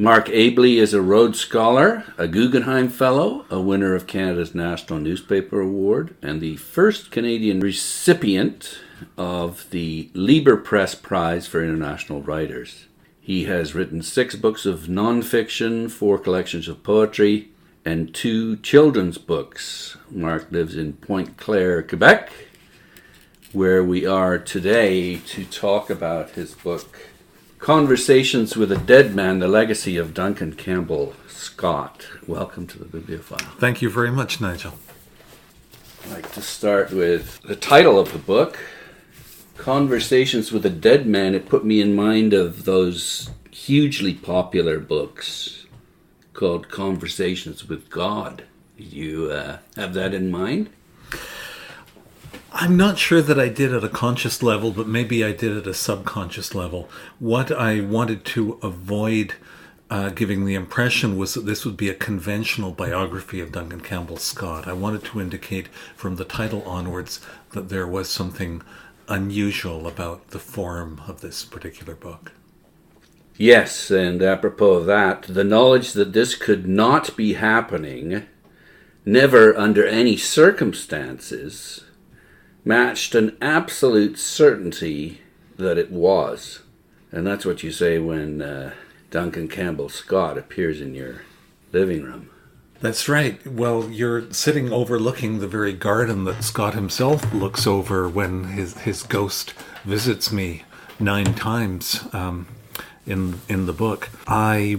Mark Abley is a Rhodes Scholar, a Guggenheim Fellow, a winner of Canada's National Newspaper Award, and the first Canadian recipient of the Liber Press Prize for International Writers. He has written 6 books of nonfiction, 4 collections of poetry, and 2 children's books. Mark lives in Pointe Claire, Quebec, where we are today to talk about his book, Conversations with a Dead Man, The Legacy of Duncan Campbell Scott. Welcome to the Bibliophile. Thank you very much, Nigel. I'd like to start with the title of the book, Conversations with a Dead Man. It put me in mind of those hugely popular books called Conversations with God. Did you have that in mind? I'm not sure that I did at a conscious level, but maybe I did at a subconscious level. What I wanted to avoid giving the impression was that this would be a conventional biography of Duncan Campbell Scott. I wanted to indicate from the title onwards that there was something unusual about the form of this particular book. Yes, and apropos of that, the knowledge that this could not be happening, never under any circumstances, matched an absolute certainty that it was. And that's what you say when Duncan Campbell Scott appears in your living room. That's right. Well, you're sitting overlooking the very garden that Scott himself looks over when his ghost visits me 9 times in the book. I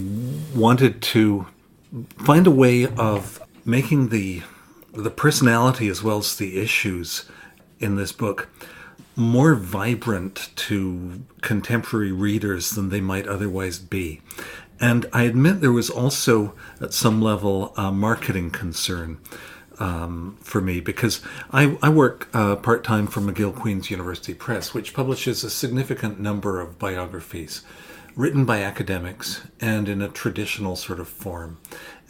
wanted to find a way of making the personality as well as the issues in this book more vibrant to contemporary readers than they might otherwise be. And I admit there was also, at some level, a marketing concern for me, because I work part-time for McGill Queen's University Press, which publishes a significant number of biographies written by academics and in a traditional sort of form.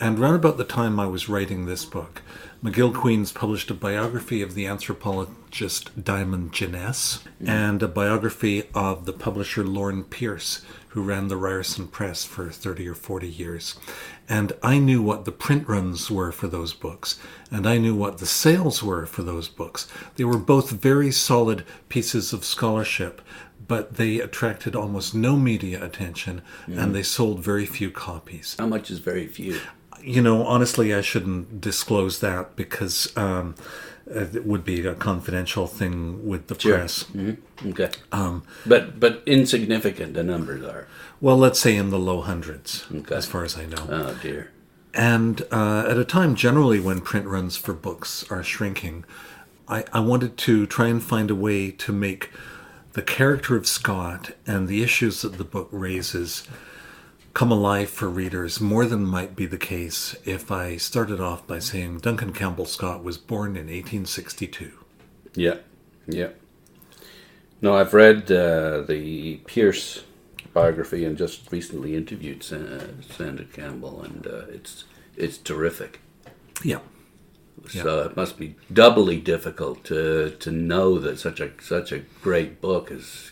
And around about the time I was writing this book, McGill Queen's published a biography of the anthropologist Diamond Jeunesse and a biography of the publisher Lorne Pierce, who ran the Ryerson Press for 30 or 40 years. And I knew what the print runs were for those books, and I knew what the sales were for those books. They were both very solid pieces of scholarship, but they attracted almost no media attention, and they sold very few copies. How much is very few? You know, honestly, I shouldn't disclose that because it would be a confidential thing with the press. Mm-hmm. Okay. But insignificant, the numbers are. Well, let's say in the low hundreds, as far as I know. Oh, dear. And at a time generally when print runs for books are shrinking, I wanted to try and find a way to make the character of Scott and the issues that the book raises come alive for readers more than might be the case if I started off by saying Duncan Campbell Scott was born in 1862. Yeah. No, I've read the Pierce biography and just recently interviewed Sandra Campbell, and it's terrific. Yeah. So it must be doubly difficult to know that such a great book is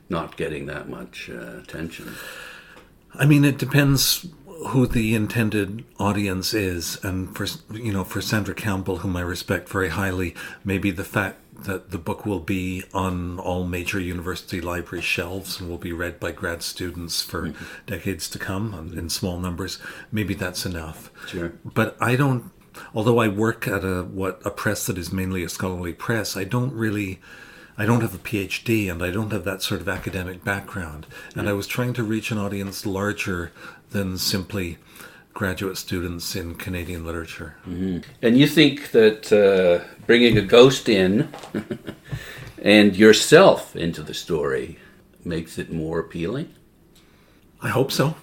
not getting that much attention. I mean, it depends who the intended audience is, and for Sandra Campbell, whom I respect very highly, maybe the fact that the book will be on all major university library shelves and will be read by grad students for decades to come in small numbers, maybe that's enough. Sure. But I don't. Although I work at a press that is mainly a scholarly press, I don't have a PhD and I don't have that sort of academic background. And I was trying to reach an audience larger than simply graduate students in Canadian literature. Mm-hmm. And you think that bringing a ghost in and yourself into the story makes it more appealing? I hope so.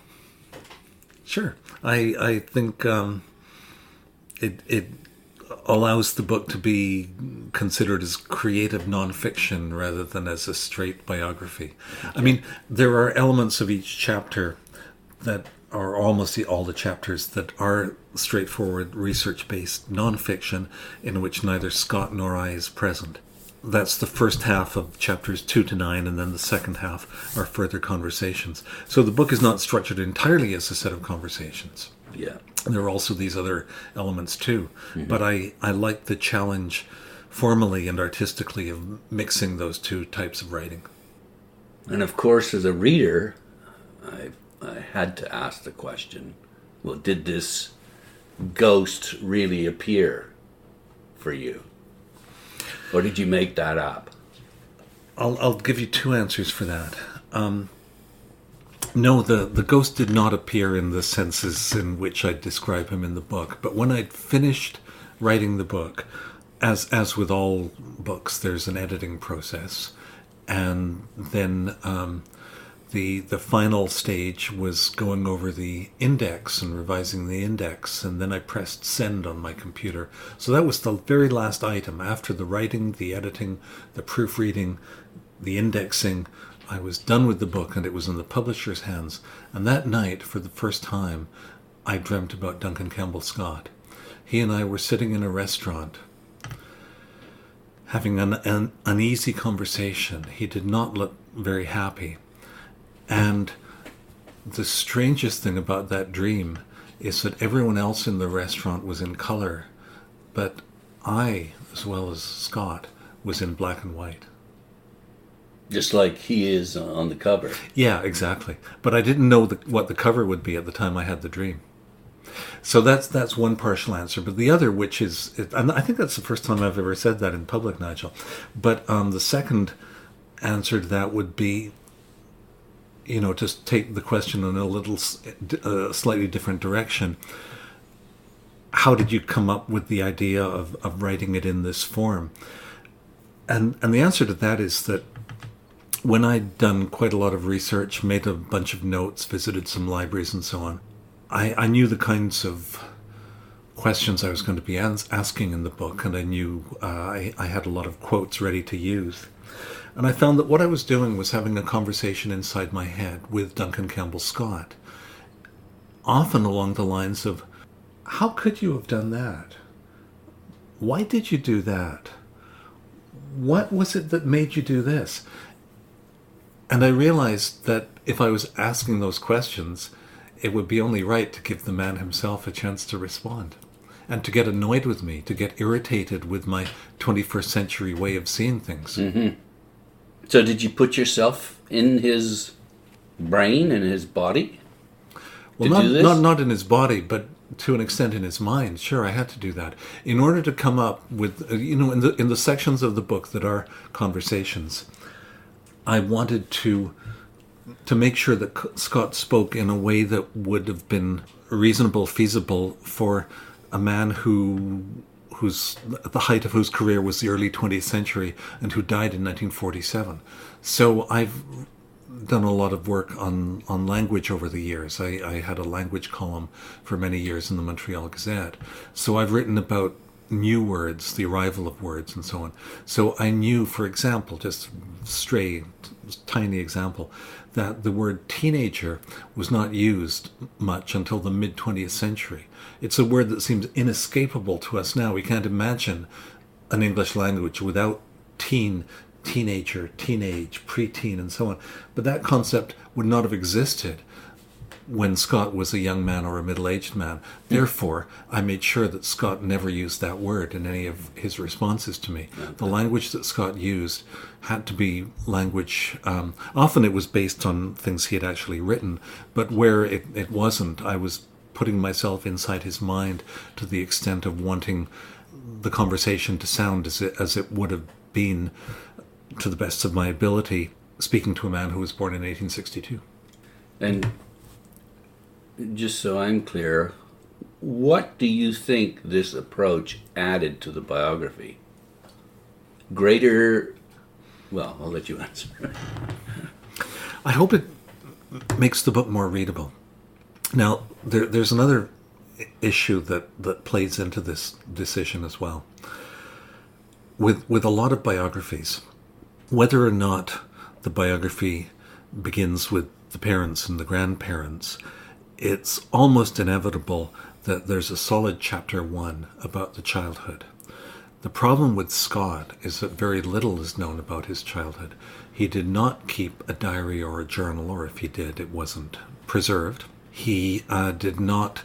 Sure. I think it allows the book to be considered as creative nonfiction rather than as a straight biography. I mean, there are elements of each chapter that are almost all the chapters that are straightforward research-based nonfiction in which neither Scott nor I is present. that's the first half of chapters 2 to 9, and then the second half are further conversations. So the book is not structured entirely as a set of conversations. Yeah. And there are also these other elements too. Mm-hmm. But I like the challenge formally and artistically of mixing those two types of writing. And of course, as a reader, I had to ask the question, well, did this ghost really appear for you? Or did you make that up? I'll give you two answers for that. No, the ghost did not appear in the senses in which I describe him in the book. But when I'd finished writing the book, as with all books, there's an editing process. And then the final stage was going over the index and revising the index, and then I pressed send on my computer. So that was the very last item. After the writing, the editing, the proofreading, the indexing, I was done with the book and it was in the publisher's hands. And that night, for the first time, I dreamt about Duncan Campbell Scott. He and I were sitting in a restaurant having an uneasy conversation. He did not look very happy. And the strangest thing about that dream is that everyone else in the restaurant was in color, but I, as well as Scott, was in black and white. Just like he is on the cover. Yeah, exactly. But I didn't know what the cover would be at the time I had the dream. So that's one partial answer. But the other, which is, and I think that's the first time I've ever said that in public, Nigel. But the second answer to that would be, to take the question in a little slightly different direction. How did you come up with the idea of writing it in this form? And the answer to that is that when I'd done quite a lot of research, made a bunch of notes, visited some libraries and so on, I knew the kinds of questions I was going to be asking in the book, and I knew I had a lot of quotes ready to use. And I found that what I was doing was having a conversation inside my head with Duncan Campbell Scott, often along the lines of, how could you have done that? Why did you do that? What was it that made you do this? And I realized that if I was asking those questions, it would be only right to give the man himself a chance to respond and to get annoyed with me, to get irritated with my 21st century way of seeing things. Mm-hmm. So did you put yourself in his brain and his body? Well, not in his body, but to an extent in his mind. Sure, I had to do that in order to come up with, in the sections of the book that are conversations, I wanted to make sure that Scott spoke in a way that would have been reasonable, feasible for a man who's at the height of whose career was the early 20th century and who died in 1947. So I've done a lot of work on language over the years. I had a language column for many years in the Montreal Gazette. So I've written about new words, the arrival of words, and so on. So I knew, for example, just stray, tiny example, that the word teenager was not used much until the mid-20th century. It's a word that seems inescapable to us now. We can't imagine an English language without teen, teenager, teenage, preteen, and so on. But that concept would not have existed when Scott was a young man or a middle-aged man. Therefore, I made sure that Scott never used that word in any of his responses to me. Okay. The language that Scott used had to be language, often it was based on things he had actually written, but where it wasn't, I was putting myself inside his mind to the extent of wanting the conversation to sound as it would have been, to the best of my ability, speaking to a man who was born in 1862. And just so I'm clear, what do you think this approach added to the biography? Well, I'll let you answer. I hope it makes the book more readable. Now, there's another issue that plays into this decision as well. With a lot of biographies, whether or not the biography begins with the parents and the grandparents, it's almost inevitable that there's a solid chapter 1 about the childhood. The problem with Scott is that very little is known about his childhood. He did not keep a diary or a journal, or if he did, it wasn't preserved. He did not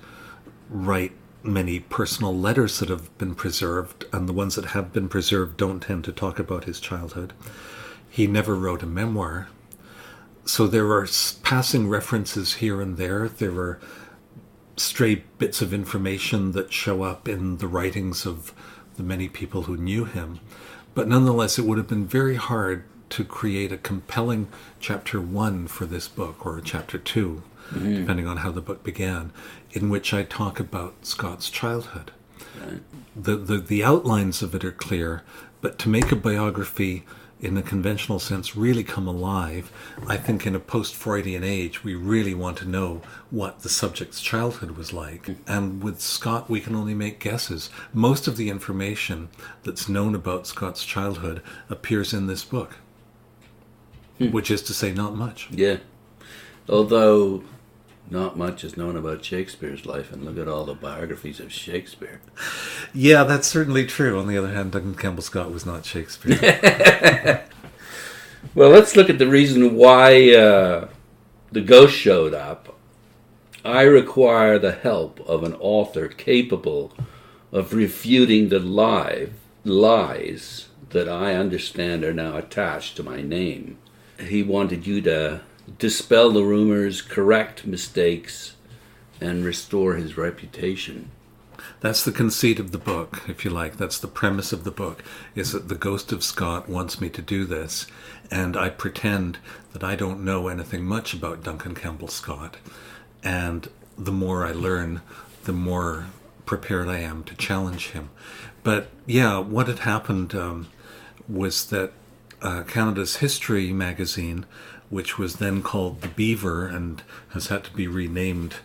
write many personal letters that have been preserved, and the ones that have been preserved don't tend to talk about his childhood. He never wrote a memoir. So there are passing references here and there. There are stray bits of information that show up in the writings of the many people who knew him. But nonetheless, it would have been very hard to create a compelling chapter 1 for this book, or chapter 2, depending on how the book began, in which I talk about Scott's childhood. Right. The outlines of it are clear, but to make a biography in a conventional sense really come alive, I think in a post-Freudian age, we really want to know what the subject's childhood was like. And with Scott, we can only make guesses. Most of the information that's known about Scott's childhood appears in this book, which is to say not much. Yeah. Although not much is known about Shakespeare's life, and look at all the biographies of Shakespeare. Yeah, that's certainly true. On the other hand, Duncan Campbell Scott was not Shakespeare. Well, let's look at the reason why the ghost showed up. I require the help of an author capable of refuting the lies that I understand are now attached to my name. He wanted you to dispel the rumors, correct mistakes, and restore his reputation. That's the conceit of the book, if you like. That's the premise of the book, is that the ghost of Scott wants me to do this, and I pretend that I don't know anything much about Duncan Campbell Scott. And the more I learn, the more prepared I am to challenge him. But yeah, what had happened was that Canada's History magazine, which was then called The Beaver and has had to be renamed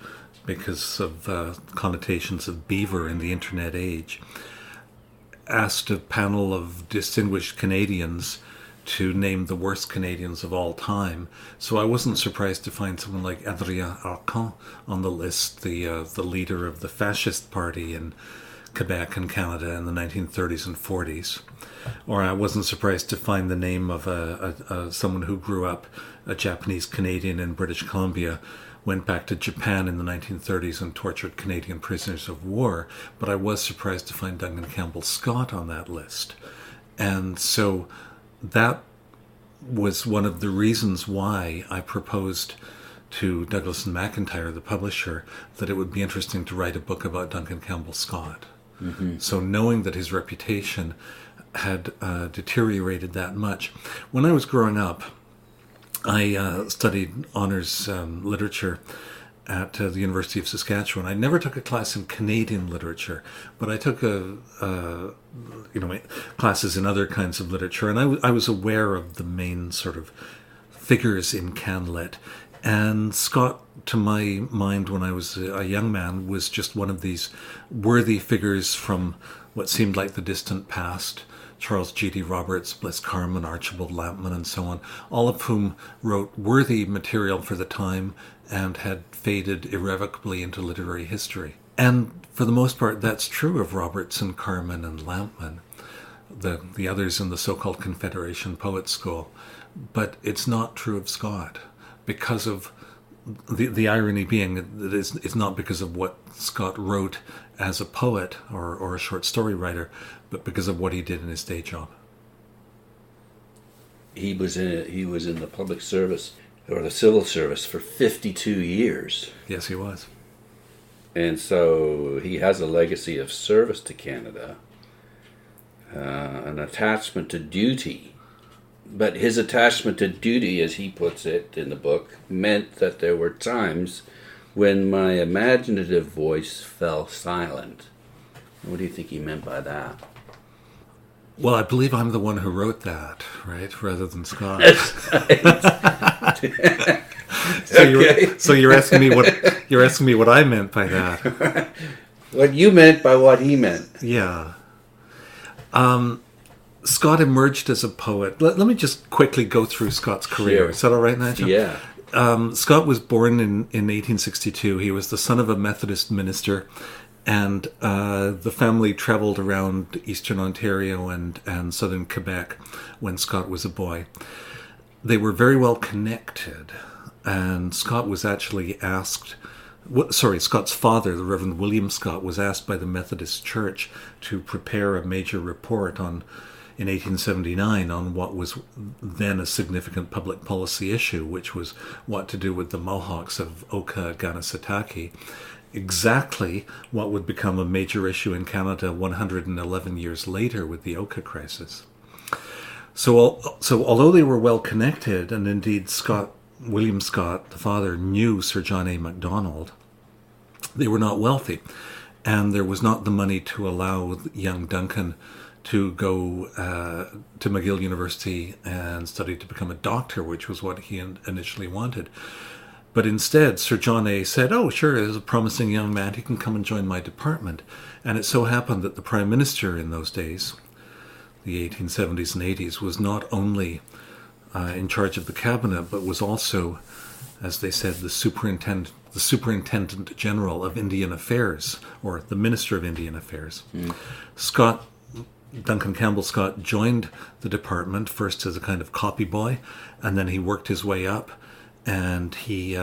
because of connotations of beaver in the internet age, asked a panel of distinguished Canadians to name the worst Canadians of all time. So I wasn't surprised to find someone like Adrien Arcan on the list, the leader of the fascist party in Quebec and Canada in the 1930s and 40s. Or I wasn't surprised to find the name of someone who grew up a Japanese Canadian in British Columbia, went back to Japan in the 1930s and tortured Canadian prisoners of war. But I was surprised to find Duncan Campbell Scott on that list. And so that was one of the reasons why I proposed to Douglas and McIntyre, the publisher, that it would be interesting to write a book about Duncan Campbell Scott. Mm-hmm. So knowing that his reputation had deteriorated that much. When I was growing up, I studied honors literature at the University of Saskatchewan. I never took a class in Canadian literature, but I took classes in other kinds of literature, and I was aware of the main sort of figures in CanLit. And Scott, to my mind, when I was a young man, was just one of these worthy figures from what seemed like the distant past. Charles G.D. Roberts, Bliss Carman, Archibald Lampman, and so on, all of whom wrote worthy material for the time and had faded irrevocably into literary history. And for the most part, that's true of Roberts and Carman and Lampman, the others in the so-called Confederation Poets School. But it's not true of Scott, because of the irony being that it's not because of what Scott wrote as a poet or a short story writer, but because of what he did in his day job. He was in the public service or the civil service for 52 years. Yes, he was. And so he has a legacy of service to Canada, an attachment to duty. But his attachment to duty, as he puts it in the book, meant that there were times when my imaginative voice fell silent. What do you think he meant by that? Well, I believe I'm the one who wrote that, right? Rather than Scott. That's right. So you're asking me what I meant by that. What you meant by what he meant. Yeah. Scott emerged as a poet. Let me just quickly go through Scott's career. Sure. Is that all right, Nigel? Yeah. Scott was born in 1862. He was the son of a Methodist minister And the family traveled around eastern Ontario and southern Quebec when Scott was a boy. They were very well connected, and Scott was actually asked... Scott's father, the Reverend William Scott, was asked by the Methodist Church to prepare a major report in 1879 on what was then a significant public policy issue, which was what to do with the Mohawks of Oka-Ganasatake, exactly what would become a major issue in Canada 111 years later with the Oka crisis. So although they were well connected, and indeed William Scott, the father, knew Sir John A. MacDonald, they were not wealthy, and there was not the money to allow young Duncan to go to McGill University and study to become a doctor, which was what he initially wanted. But instead, Sir John A. said, "Oh, sure, there's a promising young man. He can come and join my department." And it so happened that the Prime Minister in those days, the 1870s and 80s, was not only in charge of the cabinet, but was also, as they said, the Superintendent General of Indian Affairs, or the Minister of Indian Affairs. Duncan Campbell Scott joined the department first as a kind of copy boy, and then he worked his way up, and he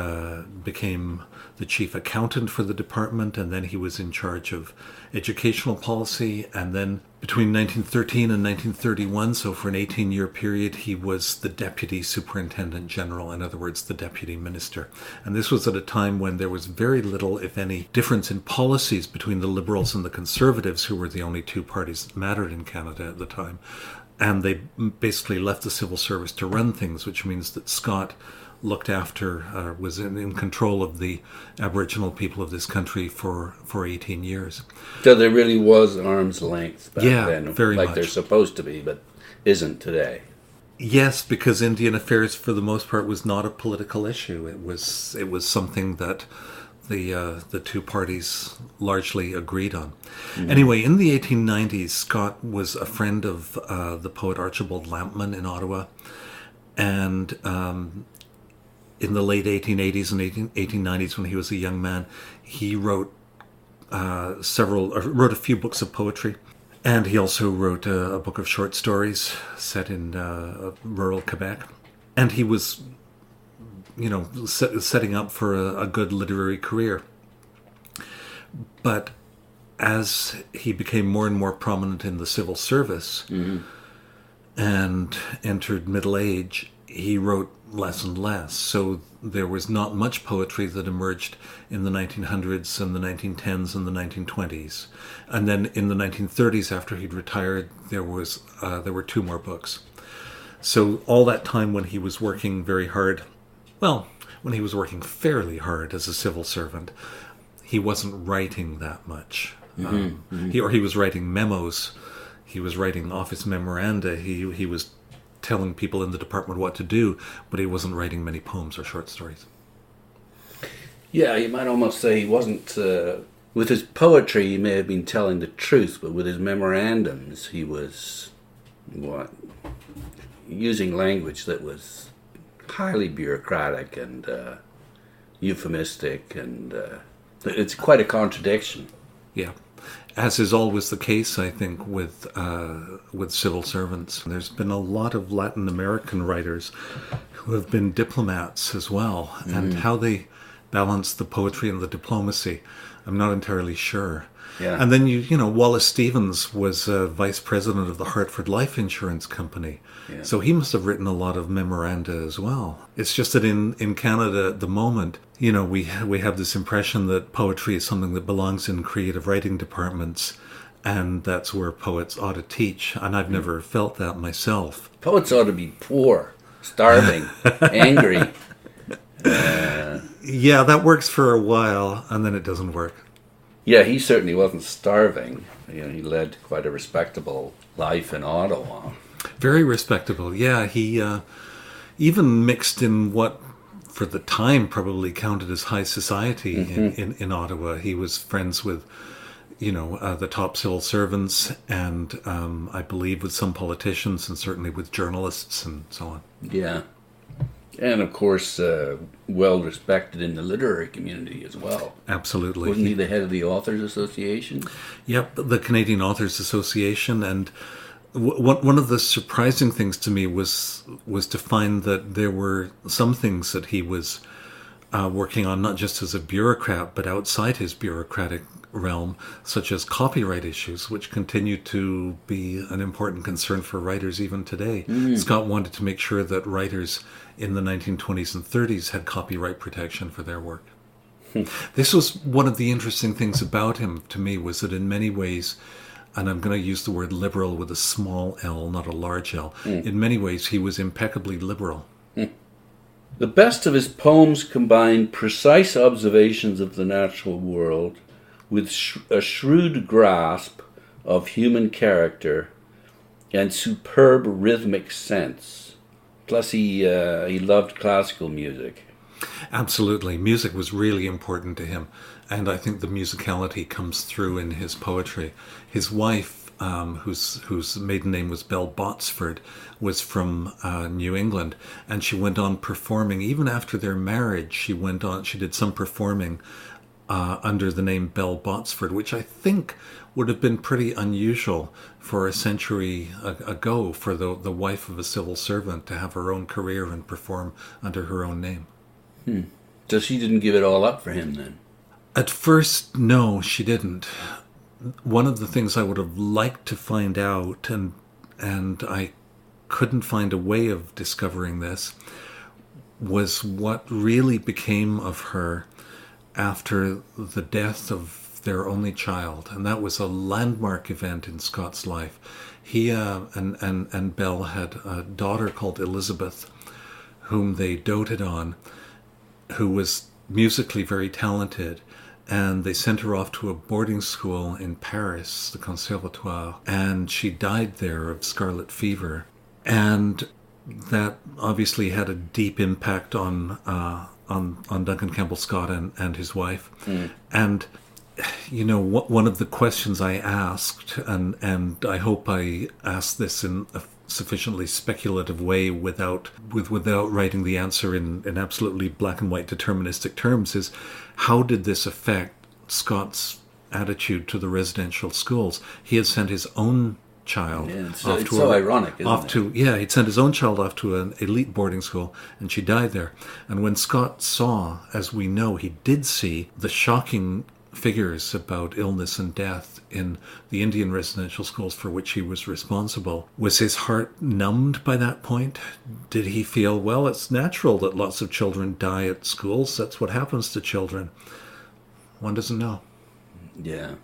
became the chief accountant for the department, and then he was in charge of educational policy, and then between 1913 and 1931, so for an 18-year period, he was the Deputy Superintendent General, in other words, the Deputy Minister. And this was at a time when there was very little, if any, difference in policies between the Liberals and the Conservatives, who were the only two parties that mattered in Canada at the time. And they basically left the civil service to run things, which means that Scott looked after, was in control of the Aboriginal people of this country for 18 years. So there really was arm's length back then, very like much. There's supposed to be, but isn't today. Yes, because Indian affairs, for the most part, was not a political issue. It was something that the two parties largely agreed on. Mm-hmm. Anyway, in the 1890s, Scott was a friend of the poet Archibald Lampman in Ottawa, and in the late 1880s and 1890s, when he was a young man, he wrote a few books of poetry, and he also wrote a book of short stories set in rural Quebec. And he was, setting up for a good literary career. But as he became more and more prominent in the civil service and entered middle age, he wrote less and less. So there was not much poetry that emerged in the 1900s and the 1910s and the 1920s. And then in the 1930s, after he'd retired, there were two more books. So all that time when he was working very hard, when he was working fairly hard as a civil servant, he wasn't writing that much. He was writing memos. He was writing office memoranda. He was telling people in the department what to do, but he wasn't writing many poems or short stories. Yeah, you might almost say he wasn't... with his poetry, he may have been telling the truth, but with his memorandums, he was using language that was highly bureaucratic and euphemistic, and it's quite a contradiction. Yeah. As is always the case, I think, with civil servants. There's been a lot of Latin American writers who have been diplomats as well, and how they balance the poetry and the diplomacy, I'm not entirely sure. Yeah. And then, Wallace Stevens was vice president of the Hartford Life Insurance Company. Yeah. So he must have written a lot of memoranda as well. It's just that in Canada at the moment, we have this impression that poetry is something that belongs in creative writing departments, and that's where poets ought to teach. And I've never felt that myself. Poets ought to be poor, starving, angry. Yeah, that works for a while, and then it doesn't work. Yeah, he certainly wasn't starving. He led quite a respectable life in Ottawa. Very respectable, yeah. He even mixed in what, for the time, probably counted as high society in Ottawa. He was friends with, the top civil servants, and I believe with some politicians, and certainly with journalists and so on. Yeah. And of course, well respected in the literary community as well. Absolutely. Wasn't he the head of the Authors Association? Yep, the Canadian Authors Association. And one of the surprising things to me was to find that there were some things that he was working on, not just as a bureaucrat, but outside his bureaucratic realm, such as copyright issues, which continue to be an important concern for writers even today. Scott wanted to make sure that writers in the 1920s and 30s had copyright protection for their work. This was one of the interesting things about him to me, was that in many ways, and I'm going to use the word liberal with a small L, not a large L, in many ways he was impeccably liberal. The best of his poems combine precise observations of the natural world with a shrewd grasp of human character and superb rhythmic sense. Plus, he loved classical music. Absolutely. Music was really important to him, and I think the musicality comes through in his poetry. His wife, whose maiden name was Belle Botsford, was from New England, and she went on performing. Even after their marriage, she did some performing under the name Belle Botsford, which I think would have been pretty unusual for a century ago for the wife of a civil servant to have her own career and perform under her own name. So she didn't give it all up for him then? At first, no, she didn't. One of the things I would have liked to find out, and I couldn't find a way of discovering this, was what really became of her after the death of their only child. And that was a landmark event in Scott's life. He and Belle had a daughter called Elizabeth, whom they doted on, who was musically very talented. And they sent her off to a boarding school in Paris, the Conservatoire, and she died there of scarlet fever. And that obviously had a deep impact on Duncan Campbell Scott and his wife. And, you know, one of the questions I asked, and I hope I asked this in a sufficiently speculative way without writing the answer in absolutely black and white deterministic terms, is how did this affect Scott's attitude to the residential schools? He had sent his own child off to ironic, isn't it? Yeah, he'd sent his own child off to an elite boarding school, and she died there. And when Scott saw, as we know, he did see the shocking figures about illness and death in the Indian residential schools for which he was responsible, was his heart numbed by that point? Did he feel, well, it's natural that lots of children die at schools, that's what happens to children? One doesn't know. Yeah.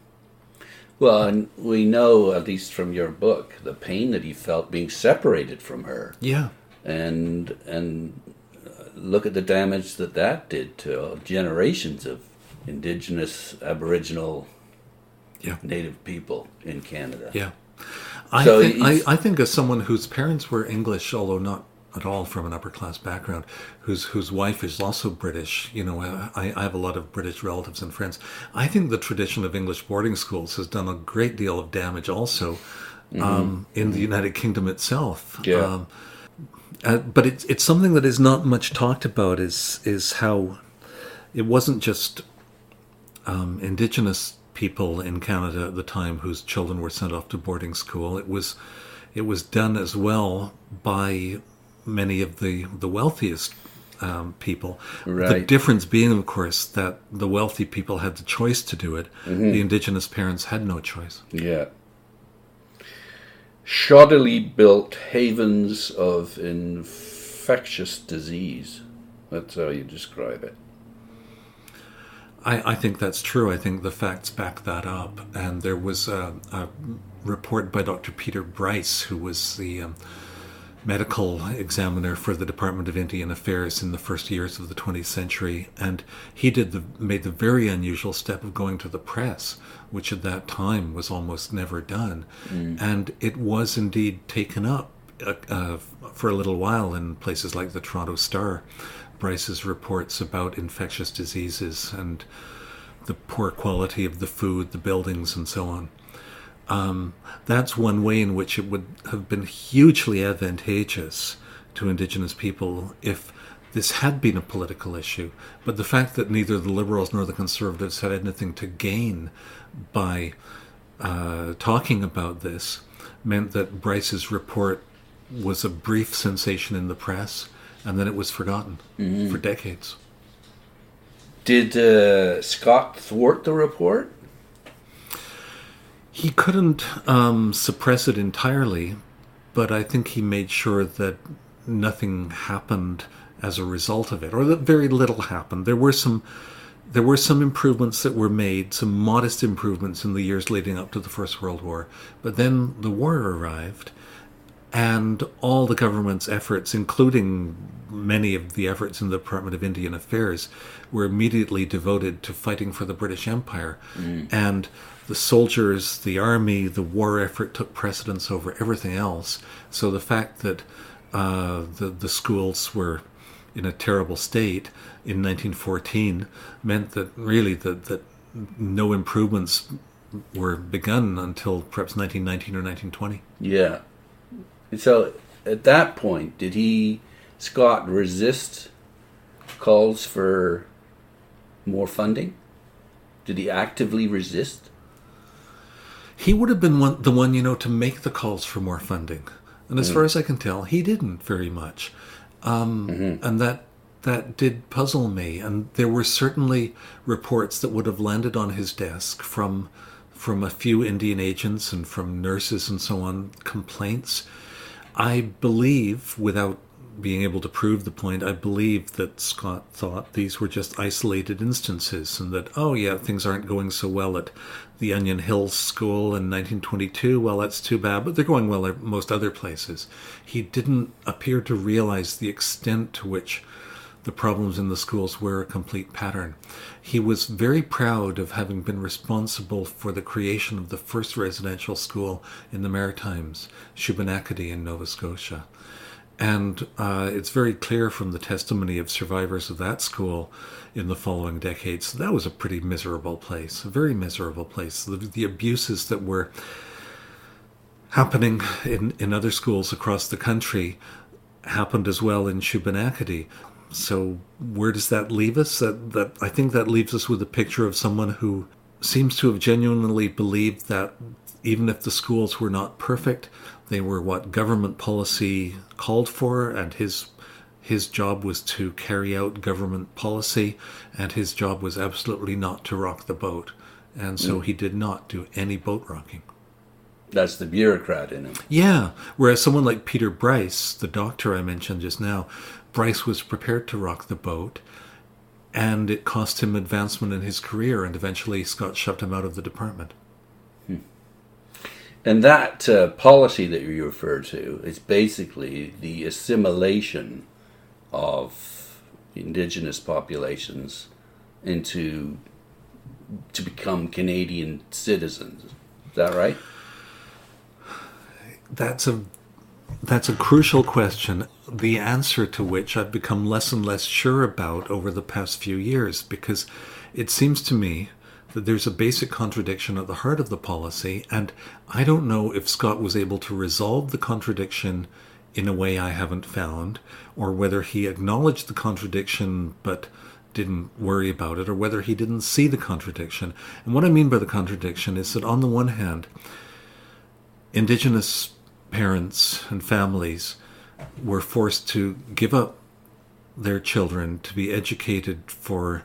Well, and we know, at least from your book, the pain that he felt being separated from her. Yeah. And look at the damage that did to generations of Indigenous, Aboriginal, Native people in Canada. Yeah. I think as someone whose parents were English, although not at all from an upper class background, whose wife is also British, you know, I have a lot of British relatives and friends. I think the tradition of English boarding schools has done a great deal of damage also in the United Kingdom itself. Yeah. But it's something that is not much talked about, is how it wasn't just Indigenous people in Canada at the time whose children were sent off to boarding school. It was done as well by many of the wealthiest people. Right. The difference being, of course, that the wealthy people had the choice to do it. The Indigenous parents had no choice. Yeah. Shoddily built havens of infectious disease. That's how you describe it. I think that's true. I think the facts back that up. And there was a report by Dr. Peter Bryce, who was the medical examiner for the Department of Indian Affairs in the first years of the 20th century. And he made the very unusual step of going to the press, which at that time was almost never done. And it was indeed taken up for a little while in places like the Toronto Star. Bryce's reports about infectious diseases and the poor quality of the food, the buildings, and so on. That's one way in which it would have been hugely advantageous to Indigenous people if this had been a political issue. But the fact that neither the Liberals nor the Conservatives had anything to gain by talking about this meant that Bryce's report was a brief sensation in the press, and then it was forgotten for decades. Did Scott thwart the report? He couldn't suppress it entirely, but I think he made sure that nothing happened as a result of it, or that very little happened. There were some improvements that were made, some modest improvements in the years leading up to the First World War, but then the war arrived, and all the government's efforts, including many of the efforts in the Department of Indian Affairs, were immediately devoted to fighting for the British Empire. And the soldiers, the army, the war effort took precedence over everything else. So the fact that the schools were in a terrible state in 1914 meant that really that no improvements were begun until perhaps 1919 or 1920. Yeah. So at that point, did Scott resist calls for more funding? Did he actively resist? He would have been the one, to make the calls for more funding. And as far as I can tell, he didn't very much. And that did puzzle me. And there were certainly reports that would have landed on his desk from a few Indian agents and from nurses and so on, complaints. I believe, without being able to prove the point, I believe that Scott thought these were just isolated instances, and that, things aren't going so well at the Onion Hills School in 1922. Well, that's too bad, but they're going well at most other places. He didn't appear to realize the extent to which the problems in the schools were a complete pattern. He was very proud of having been responsible for the creation of the first residential school in the Maritimes, Shubenacadie in Nova Scotia. And it's very clear from the testimony of survivors of that school in the following decades, that was a pretty miserable place, a very miserable place. The abuses that were happening in other schools across the country happened as well in Shubenacadie. So where does that leave us? I think that leaves us with a picture of someone who seems to have genuinely believed that even if the schools were not perfect, they were what government policy called for, and his job was to carry out government policy, and his job was absolutely not to rock the boat. And so he did not do any boat rocking. That's the bureaucrat in him. Yeah, whereas someone like Peter Bryce, the doctor I mentioned just now, Bryce was prepared to rock the boat, and it cost him advancement in his career, and eventually Scott shoved him out of the department. And that policy that you refer to is basically the assimilation of Indigenous populations to become Canadian citizens. Is that right? That's a crucial question, the answer to which I've become less and less sure about over the past few years, because it seems to me that there's a basic contradiction at the heart of the policy, and I don't know if Scott was able to resolve the contradiction in a way I haven't found, or whether he acknowledged the contradiction but didn't worry about it, or whether he didn't see the contradiction. And what I mean by the contradiction is that on the one hand, Indigenous parents and families were forced to give up their children to be educated for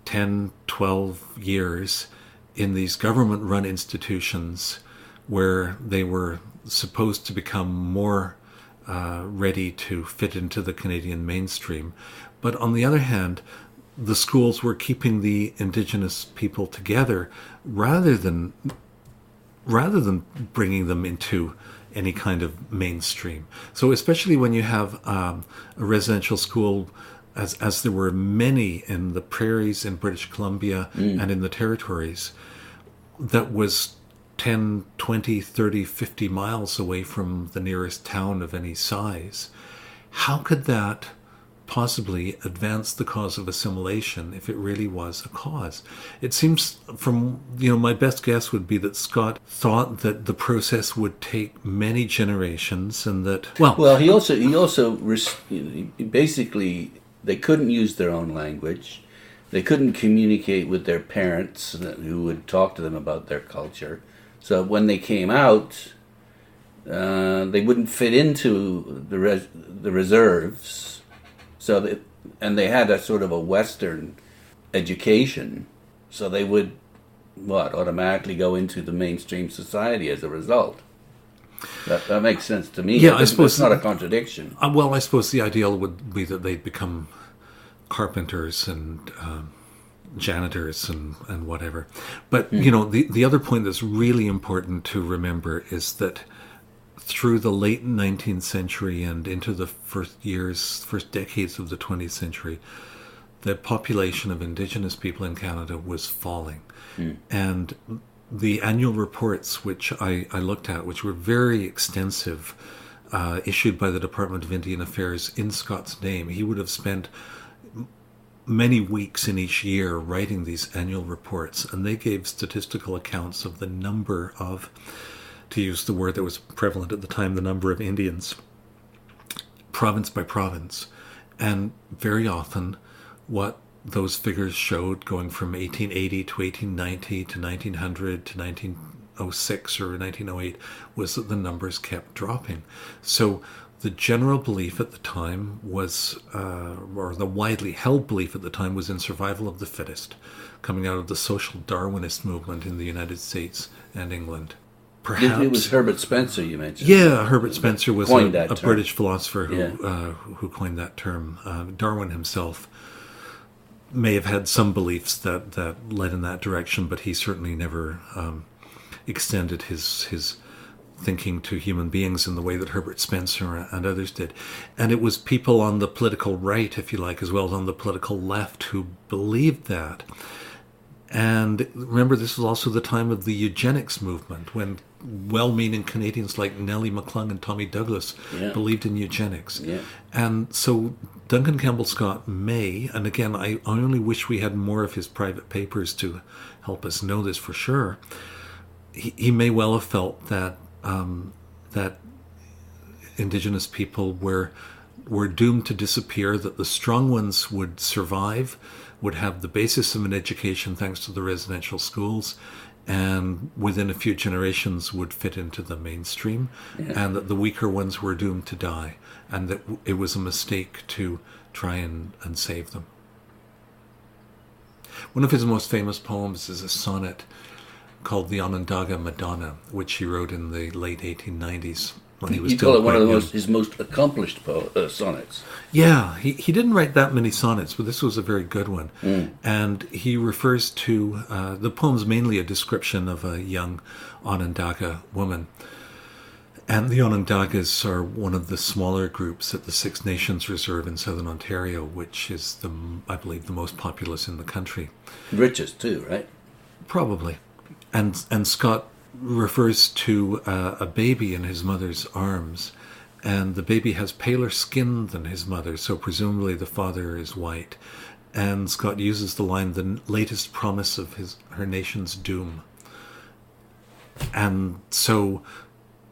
10, 12 years in these government-run institutions where they were supposed to become more ready to fit into the Canadian mainstream. But on the other hand, the schools were keeping the Indigenous people together rather than bringing them into any kind of mainstream. So especially when you have a residential school, as there were many in the prairies in British Columbia and in the territories, that was 10, 20, 30, 50 miles away from the nearest town of any size, how could that possibly advance the cause of assimilation if it really was a cause. It seems from, my best guess would be that Scott thought that the process would take many generations and that, he also basically, they couldn't use their own language. They couldn't communicate with their parents who would talk to them about their culture. So when they came out, they wouldn't fit into the reserves. And they had a sort of a Western education, so they would automatically go into the mainstream society as a result. That makes sense to me. Yeah, I suppose it's not a contradiction. I suppose the ideal would be that they'd become carpenters and janitors and whatever. But the other point that's really important to remember is that through the late 19th century and into the first decades of the 20th century, the population of Indigenous people in Canada was falling. And the annual reports, which I looked at, which were very extensive, issued by the Department of Indian Affairs in Scott's name, he would have spent many weeks in each year writing these annual reports, and they gave statistical accounts of the number of, to use the word that was prevalent at the time, the number of Indians, province by province. And very often what those figures showed, going from 1880 to 1890 to 1900 to 1906 or 1908, was that the numbers kept dropping. So the general belief at the time was, or the widely held belief at the time, was in survival of the fittest, coming out of the social Darwinist movement in the United States and England. Perhaps it was Herbert Spencer you mentioned. Yeah, Herbert Spencer was a British philosopher who coined that term. Darwin himself may have had some beliefs that led in that direction, but he certainly never extended his thinking to human beings in the way that Herbert Spencer and others did. And it was people on the political right, if you like, as well as on the political left who believed that. And remember, this was also the time of the eugenics movement, when well-meaning Canadians like Nellie McClung and Tommy Douglas believed in eugenics. Yeah. And so Duncan Campbell Scott may, and again, I only wish we had more of his private papers to help us know this for sure, he may well have felt that that Indigenous people were doomed to disappear, that the strong ones would survive, would have the basis of an education thanks to the residential schools, and within a few generations would fit into the mainstream, and that the weaker ones were doomed to die, and that it was a mistake to try and save them. One of his most famous poems is a sonnet called the Onondaga Madonna, which he wrote in the late 1890s. When he was still call it one of his most accomplished sonnets. Yeah, he didn't write that many sonnets, but this was a very good one. And he refers to, the poem's mainly a description of a young Onondaga woman. And the Onondagas are one of the smaller groups at the Six Nations Reserve in southern Ontario, which is, I believe, the most populous in the country. Richest too, right? Probably. And Scott refers to a baby in his mother's arms, and the baby has paler skin than his mother, so presumably the father is white. And Scott uses the line, "the latest promise of her nation's doom." And so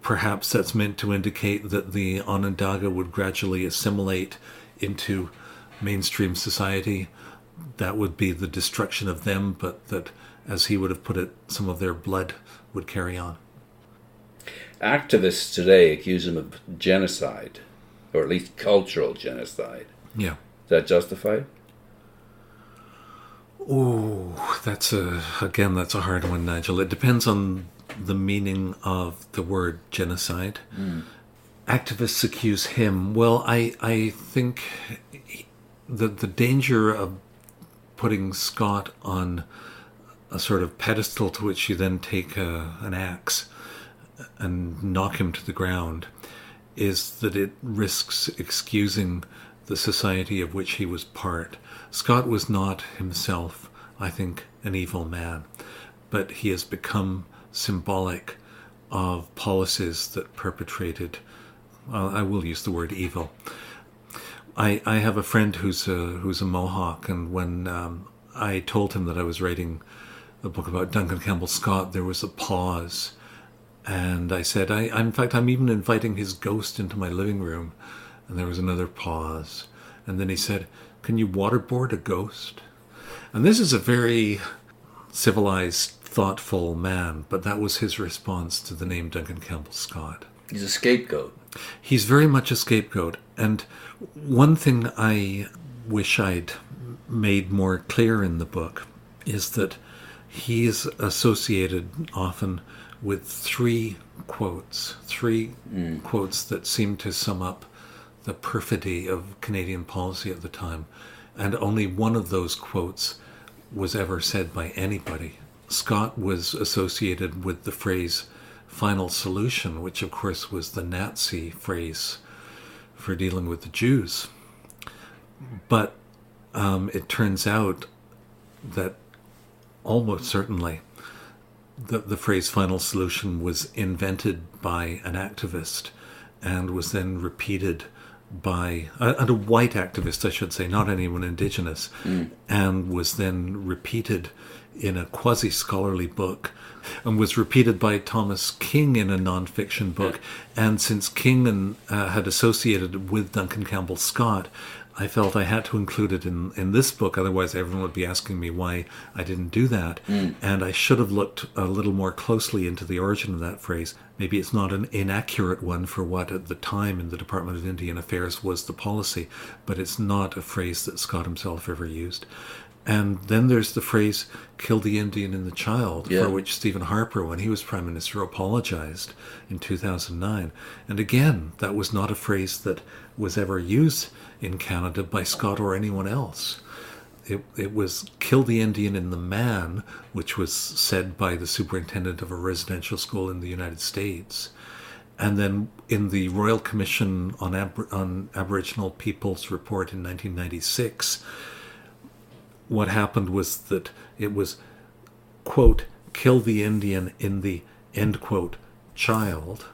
perhaps that's meant to indicate that the Onondaga would gradually assimilate into mainstream society. That would be the destruction of them, but that, as he would have put it, some of their blood would carry on. Activists today accuse him of genocide, or at least cultural genocide. Yeah. Is that justified? Oh, that's a hard one, Nigel. It depends on the meaning of the word genocide. Activists accuse him. Well, I think the danger of putting Scott on a sort of pedestal to which you then take an axe and knock him to the ground is that it risks excusing the society of which he was part. Scott was not himself, I think, an evil man, but he has become symbolic of policies that perpetrated, I will use the word evil. I have a friend who's a Mohawk, and when I told him that I was writing a book about Duncan Campbell Scott, there was a pause. And I said, in fact, I'm even inviting his ghost into my living room. And there was another pause. And then he said, can you waterboard a ghost? And this is a very civilized, thoughtful man, but that was his response to the name Duncan Campbell Scott. He's a scapegoat. He's very much a scapegoat. And one thing I wish I'd made more clear in the book is that he is associated often with three quotes that seem to sum up the perfidy of Canadian policy at the time. And only one of those quotes was ever said by anybody. Scott was associated with the phrase final solution, which of course was the Nazi phrase for dealing with the Jews. But it turns out that almost certainly the phrase final solution was invented by an activist and was then repeated by a white activist, I should say, not anyone Indigenous, and was then repeated in a quasi-scholarly book, and was repeated by Thomas King in a non-fiction book. And since King had associated with Duncan Campbell Scott, I felt I had to include it in this book, otherwise everyone would be asking me why I didn't do that. And I should have looked a little more closely into the origin of that phrase. Maybe it's not an inaccurate one for what at the time in the Department of Indian Affairs was the policy, but it's not a phrase that Scott himself ever used. And then there's the phrase, kill the Indian in the child, for which Stephen Harper, when he was Prime Minister, apologized in 2009. And again, that was not a phrase that was ever used in Canada by Scott or anyone else. It was kill the Indian in the man, which was said by the superintendent of a residential school in the United States. And then in the Royal Commission on Aboriginal Peoples report in 1996, what happened was that it was, quote, kill the Indian in the, end quote, child.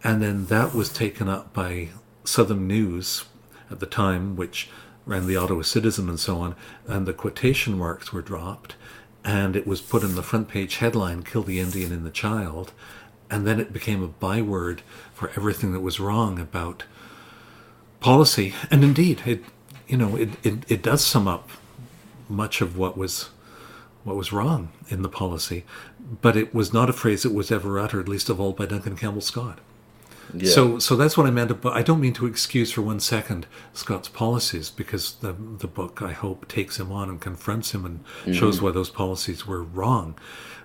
And then that was taken up by Southern News at the time, which ran the Ottawa Citizen and so on, and the quotation marks were dropped, and it was put in the front page headline, kill the Indian in the child, and then it became a byword for everything that was wrong about policy. And indeed, it does sum up much of what was wrong in the policy, but it was not a phrase that was ever uttered, least of all by Duncan Campbell Scott. Yeah. So that's what I meant. But I don't mean to excuse for 1 second Scott's policies, because the book, I hope, takes him on and confronts him and shows why those policies were wrong.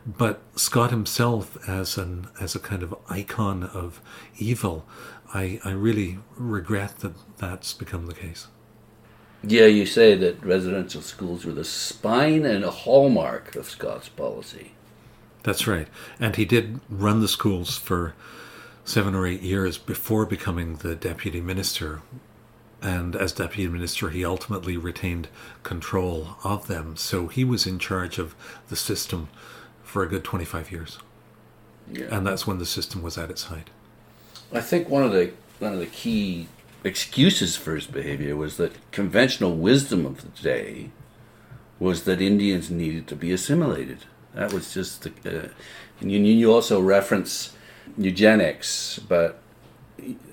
But Scott himself, as a kind of icon of evil, I really regret that that's become the case. Yeah, you say that residential schools were the spine and a hallmark of Scott's policy. That's right. And he did run the schools for 7 or 8 years before becoming the deputy minister. And as deputy minister, he ultimately retained control of them. So he was in charge of the system for a good 25 years. Yeah. And that's when the system was at its height. I think one of the key excuses for his behavior was that conventional wisdom of the day was that Indians needed to be assimilated. That was just and you also reference eugenics, but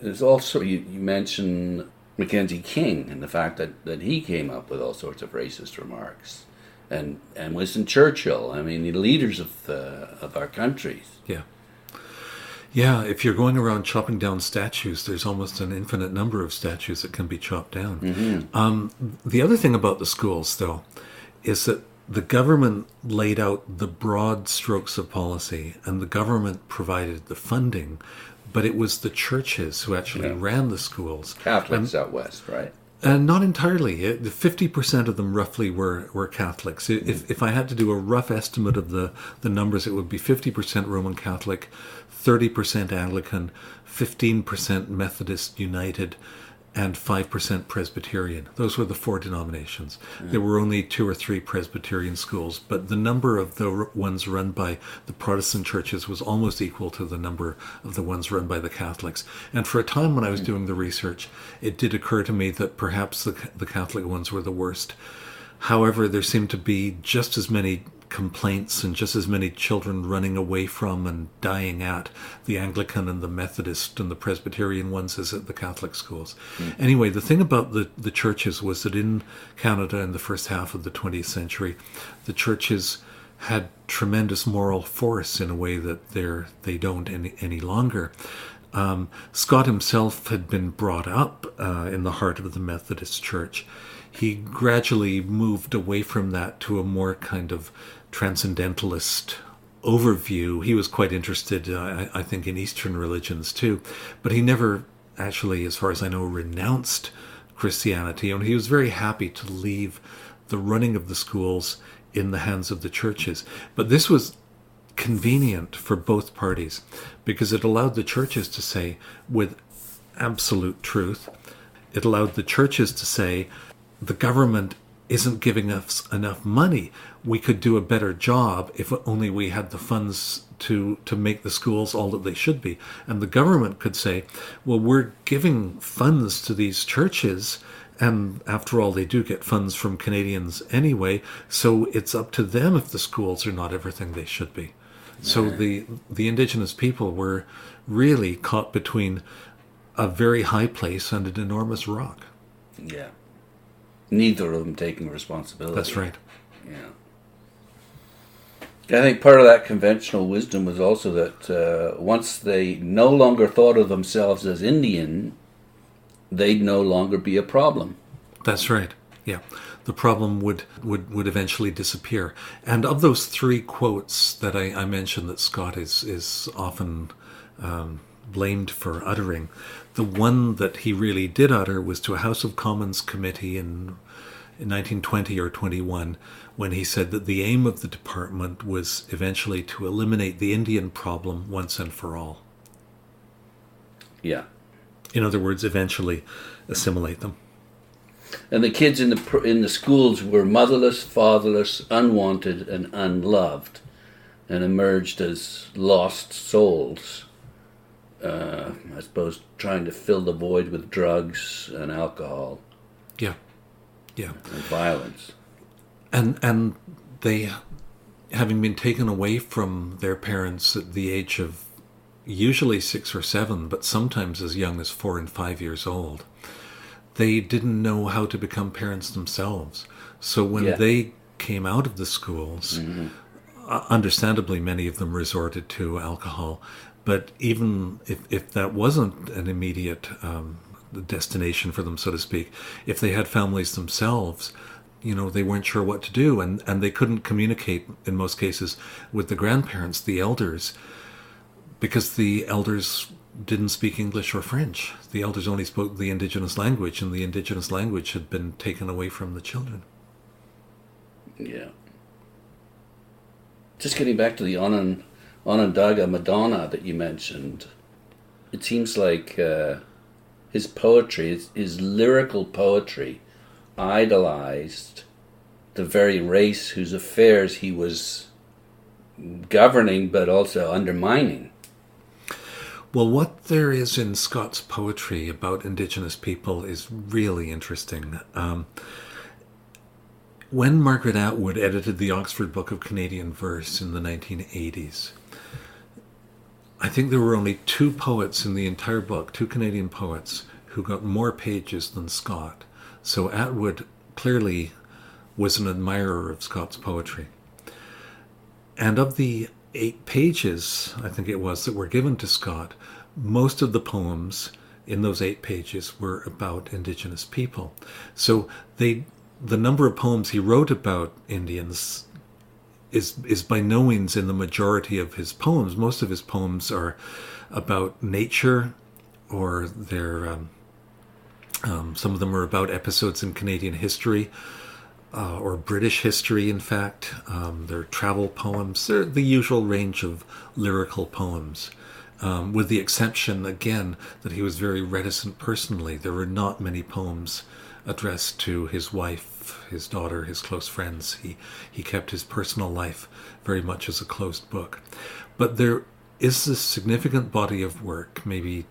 there's also, you mention Mackenzie King and the fact that he came up with all sorts of racist remarks, and Winston Churchill. I mean, the leaders of our countries. Yeah, if you're going around chopping down statues, there's almost an infinite number of statues that can be chopped down. Mm-hmm. The other thing about the schools, though, is that the government laid out the broad strokes of policy, and the government provided the funding, but it was the churches who actually ran the schools. Catholics out west, right? Not entirely. 50% of them roughly were Catholics. If I had to do a rough estimate of the numbers, it would be 50% Roman Catholic, 30% Anglican, 15% Methodist United, and 5% Presbyterian. Those were the four denominations. There were only 2 or 3 Presbyterian schools, but the number of the ones run by the Protestant churches was almost equal to the number of the ones run by the Catholics. And for a time when I was doing the research, it did occur to me that perhaps the Catholic ones were the worst. However, there seemed to be just as many complaints and just as many children running away from and dying at the Anglican and the Methodist and the Presbyterian ones as at the Catholic schools. Anyway, the thing about the churches was that in Canada in the first half of the 20th century, the churches had tremendous moral force in a way that they don't any longer. Scott himself had been brought up in the heart of the Methodist Church. He gradually moved away from that to a more kind of transcendentalist overview. He was quite interested, I think, in Eastern religions too, but he never actually, as far as I know, renounced Christianity, and he was very happy to leave the running of the schools in the hands of the churches. But this was convenient for both parties because it allowed the churches to say with absolute truth, it allowed the churches to say, the government isn't giving us enough money. We could do a better job if only we had the funds to make the schools all that they should be. And the government could say, well, we're giving funds to these churches, and after all, they do get funds from Canadians anyway, so it's up to them if the schools are not everything they should be. So the Indigenous people were really caught between a very high place and an enormous rock. Yeah. Neither of them taking responsibility. That's right. Yeah. I think part of that conventional wisdom was also that once they no longer thought of themselves as Indian, they'd no longer be a problem. That's right. Yeah. The problem would eventually disappear. And of those 3 quotes that I mentioned that Scott is often blamed for uttering, the one that he really did utter was to a House of Commons committee in 1920 or 21, when he said that the aim of the department was eventually to eliminate the Indian problem once and for all. Yeah. In other words, eventually assimilate them. And the kids in the schools were motherless, fatherless, unwanted, and unloved, and emerged as lost souls. I suppose trying to fill the void with drugs and alcohol. Yeah. Yeah. And violence. And they, having been taken away from their parents at the age of usually 6 or 7, but sometimes as young as 4 and 5 years old, they didn't know how to become parents themselves. So when they came out of the schools, understandably many of them resorted to alcohol. But even if that wasn't an immediate destination for them, so to speak, if they had families themselves, they weren't sure what to do, and they couldn't communicate, in most cases, with the grandparents, the elders, because the elders didn't speak English or French. The elders only spoke the Indigenous language, and the Indigenous language had been taken away from the children. Yeah. Just getting back to the Onondaga Madonna that you mentioned, it seems like his poetry, his lyrical poetry, idolized the very race whose affairs he was governing but also undermining. Well, what there is in Scott's poetry about Indigenous people is really interesting. When Margaret Atwood edited the Oxford Book of Canadian Verse in the 1980s, I think there were only 2 poets in the entire book, 2 Canadian poets, who got more pages than Scott. So Atwood clearly was an admirer of Scott's poetry. And of the 8 pages, I think it was, that were given to Scott, most of the poems in those 8 pages were about Indigenous people. So the number of poems he wrote about Indians is by no means in the majority of his poems. Most of his poems are about nature, or they're some of them are about episodes in Canadian history, or British history, in fact. They're travel poems. They're the usual range of lyrical poems. with the exception, again, that he was very reticent personally. There were not many poems addressed to his wife, his daughter, his close friends. He kept his personal life very much as a closed book. But there is this significant body of work, maybe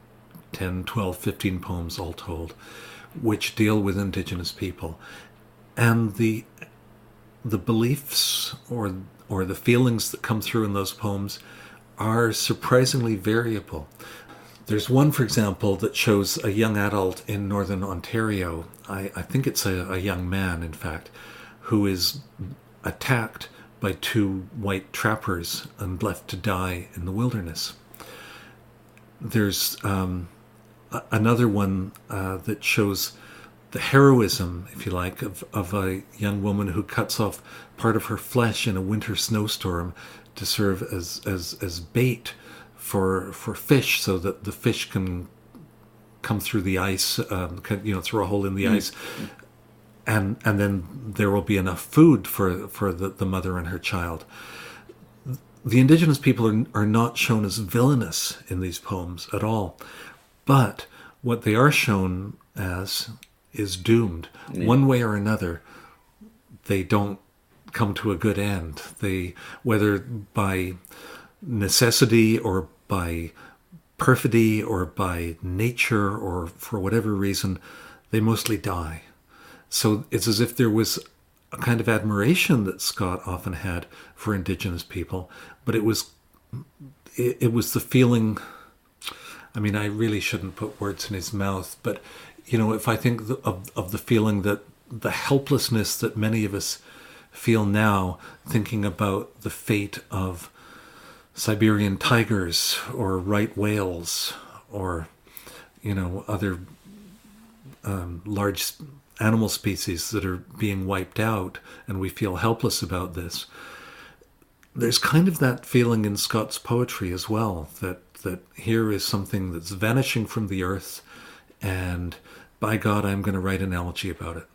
10, 12, 15 poems all told, which deal with Indigenous people. And the beliefs or the feelings that come through in those poems are surprisingly variable. There's one, for example, that shows a young adult in northern Ontario. I think it's a young man, in fact, who is attacked by two white trappers and left to die in the wilderness. There's another one that shows the heroism, if you like, of a young woman who cuts off part of her flesh in a winter snowstorm to serve as bait for fish, so that the fish can come through the ice, through a hole in the ice, and then there will be enough food for the mother and her child. The Indigenous people are not shown as villainous in these poems at all, but what they are shown as is doomed. Yeah. One way or another, they don't come to a good end. They, whether by necessity or by perfidy or by nature or for whatever reason, they mostly die. So it's as if there was a kind of admiration that Scott often had for Indigenous people, but it was the feeling. I mean, I really shouldn't put words in his mouth, but if I think of the feeling that the helplessness that many of us feel now, thinking about the fate of Siberian tigers or right whales or, other large animal species that are being wiped out, and we feel helpless about this. There's kind of that feeling in Scott's poetry as well, that here is something that's vanishing from the earth, and by God, I'm going to write an elegy about it.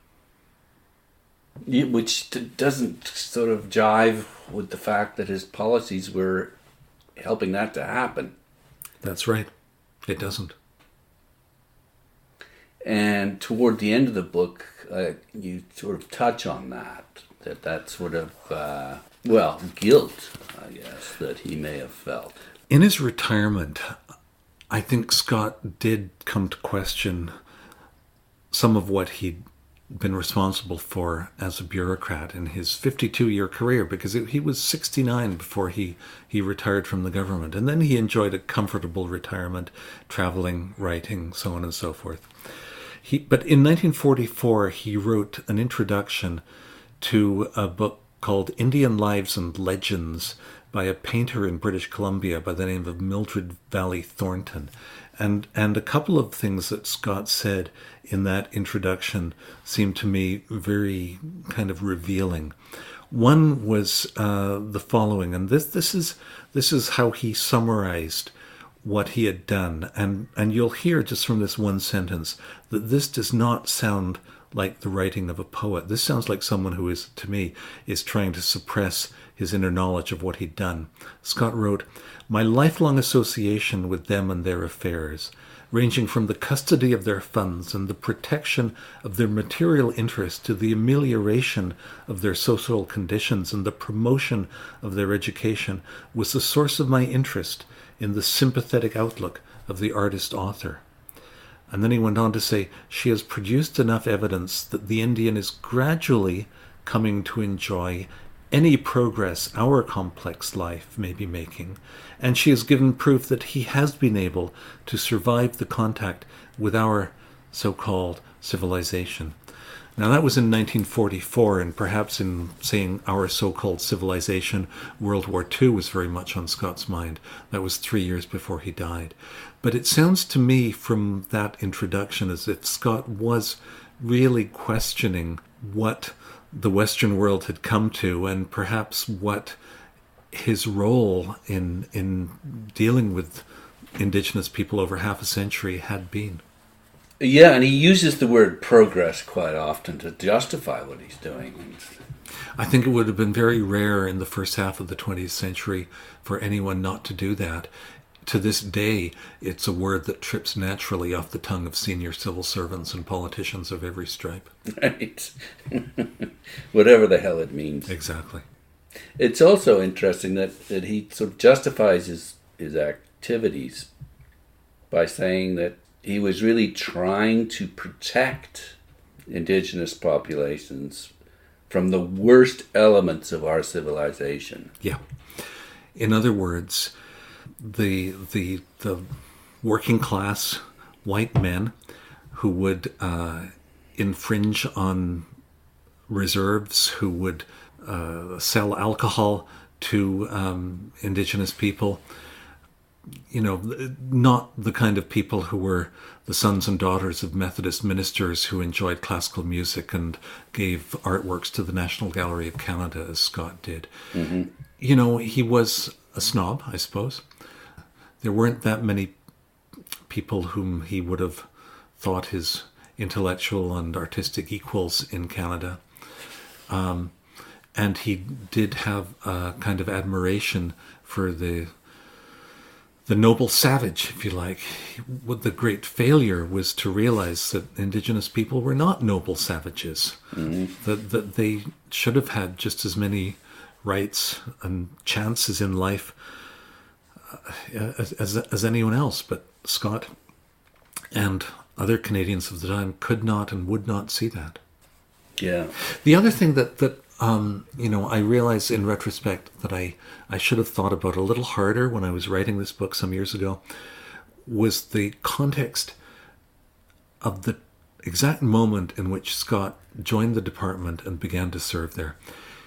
Which doesn't sort of jive with the fact that his policies were helping that to happen. That's right. It doesn't. And toward the end of the book, you sort of touch on that sort of, guilt, I guess, that he may have felt. In his retirement, I think Scott did come to question some of what he'd been responsible for as a bureaucrat in his 52-year career, because he was 69 before he retired from the government. And then he enjoyed a comfortable retirement, traveling, writing, so on and so forth. But in 1944, he wrote an introduction to a book called Indian Lives and Legends by a painter in British Columbia by the name of Mildred Valley Thornton. And a couple of things that Scott said in that introduction seemed to me very kind of revealing. One was the following, and this is how he summarized what he had done. And you'll hear just from this one sentence that this does not sound like the writing of a poet. This sounds like someone who is, to me, is trying to suppress his inner knowledge of what he'd done. Scott wrote, "My lifelong association with them and their affairs, ranging from the custody of their funds and the protection of their material interest to the amelioration of their social conditions and the promotion of their education, was the source of my interest in the sympathetic outlook of the artist-author." And then he went on to say, "She has produced enough evidence that the Indian is gradually coming to enjoy any progress our complex life may be making, and she has given proof that he has been able to survive the contact with our so-called civilization." Now that was in 1944, and perhaps in saying our so-called civilization, World War II was very much on Scott's mind. That was 3 years before he died. But it sounds to me from that introduction as if Scott was really questioning what the Western world had come to, and perhaps what his role in dealing with Indigenous people over half a century had been. Yeah, and he uses the word progress quite often to justify what he's doing. I think it would have been very rare in the first half of the 20th century for anyone not to do that. to this day, it's a word that trips naturally off the tongue of senior civil servants and politicians of every stripe. Right. Whatever the hell it means. Exactly. It's also interesting that he sort of justifies his activities by saying that he was really trying to protect Indigenous populations from the worst elements of our civilization. Yeah. In other words, the working class white men who would infringe on reserves, who would sell alcohol to Indigenous people, not the kind of people who were the sons and daughters of Methodist ministers who enjoyed classical music and gave artworks to the National Gallery of Canada, as Scott did. Mm-hmm. He was a snob, I suppose. There weren't that many people whom he would have thought his intellectual and artistic equals in Canada. And he did have a kind of admiration for the noble savage, if you like. What the great failure was to realize that Indigenous people were not noble savages. Mm-hmm. That they should have had just as many rights and chances in life as anyone else. But Scott and other Canadians of the time could not and would not see that. Yeah. The other thing that I realize in retrospect that I should have thought about a little harder when I was writing this book some years ago was the context of the exact moment in which Scott joined the department and began to serve there.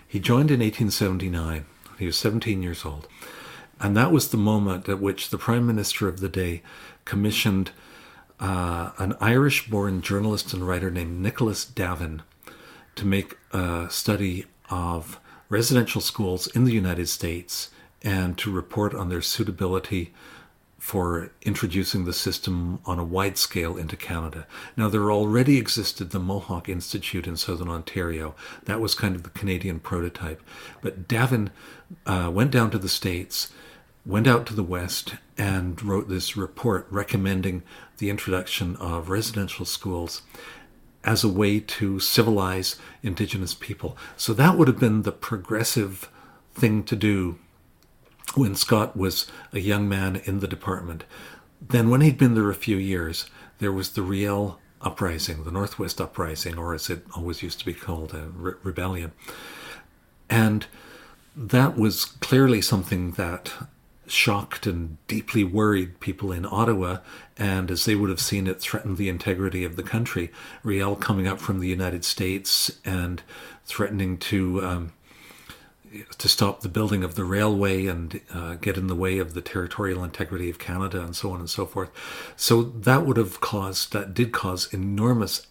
He joined in 1879. He was 17 years old. And that was the moment at which the Prime Minister of the day commissioned an Irish-born journalist and writer named Nicholas Davin to make a study of residential schools in the United States and to report on their suitability for introducing the system on a wide scale into Canada. Now, there already existed the Mohawk Institute in Southern Ontario. That was kind of the Canadian prototype. But Davin went down to the States, went out to the West, and wrote this report recommending the introduction of residential schools as a way to civilize Indigenous people. So that would have been the progressive thing to do when Scott was a young man in the department. Then when he'd been there a few years, there was the Riel Uprising, the Northwest Uprising, or as it always used to be called, a rebellion. And that was clearly something that shocked and deeply worried people in Ottawa, and as they would have seen, it threatened the integrity of the country. Riel coming up from the United States and threatening to stop the building of the railway and get in the way of the territorial integrity of Canada, and so on and so forth. So that did cause enormous